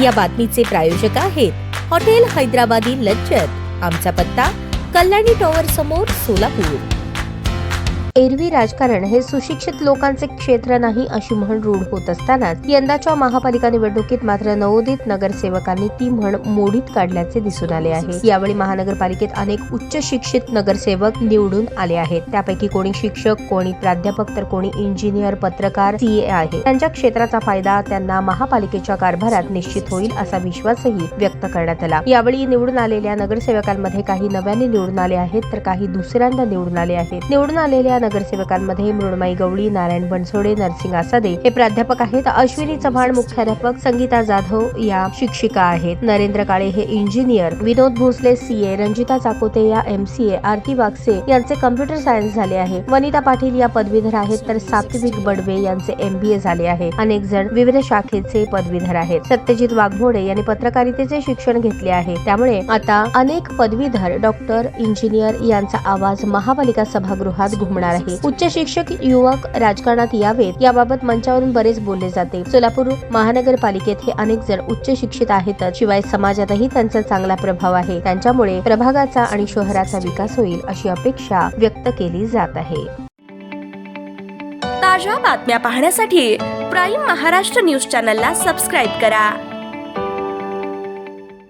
या बातमीचे प्रायोजक आहेत हॉटेल हैदराबादी लज्जत। आमचा पत्ता कल्याणी टॉवर समोर, सोलापूर। एरवी राजकारण हे सुशिक्षित लोकांचे क्षेत्र नाही अशी म्हण रूढ होत असतानाच यंदाच्या महापालिका निवडणुकीत मात्र नवोदित नगरसेवकांनी ती म्हण मोडीत काढल्याचे दिसून आले आहे। यावेळी महानगरपालिकेत अनेक उच्च शिक्षित नगरसेवक निवडून आले आहेत। त्यापैकी कोणी शिक्षक, कोणी प्राध्यापक तर कोणी इंजिनियर, पत्रकार, सीए आहे। त्यांच्या क्षेत्राचा फायदा त्यांना महापालिकेच्या कारभारात निश्चित होईल असा विश्वासही व्यक्त करण्यात आला। यावेळी निवडून आलेल्या नगरसेवकांमध्ये काही नव्याने निवडून आले आहेत तर काही दुसऱ्यांदा निवडून आले आहेत। निवडून आलेल्या नगरसेवकांमध्ये मृण्मयी गवळी, नारायण बनसोडे, नरसिंग आसादे हे प्राध्यापक आहेत। अश्विनी चव्हाण मुख्याध्यापक, संगीता जाधव या शिक्षिका आहेत। नरेंद्र काळे हे इंजिनियर, विनोद भोसले सीए, रंजिता चाकोते या एमसीए, आरती वागसे यांचे कम्प्युटर सायन्स झाले आहे। वनिता पाटील या पदवीधर आहेत तर सात्विक बडवे यांचे एमबीए झाले आहे। अनेक जण विविध शाखेचे पदवीधर आहेत। सत्यजित वाघमोडे यांनी पत्रकारितेचे शिक्षण घेतले आहे। त्यामुळे आता अनेक पदवीधर, डॉक्टर, इंजिनियर यांचा आवाज महापालिका सभागृहात घुमणार आहे। उच्च शिक्षक युवक राजकारणात यावेत याबाबत मंचावरून बरेच बोलले जाते। सोलापूर महानगरपालिकेत हे अनेक जण उच्च शिक्षित आहेत, शिवाय समाजातही त्यांचा चांगला प्रभाव आहे। त्यांच्यामुळे प्रभागाचा आणि शहराचा विकास होईल अशी अपेक्षा व्यक्त केली जात आहे। ताज्या बातम्या पाहण्यासाठी प्राईम महाराष्ट्र न्यूज चॅनलला सबस्क्राईब करा।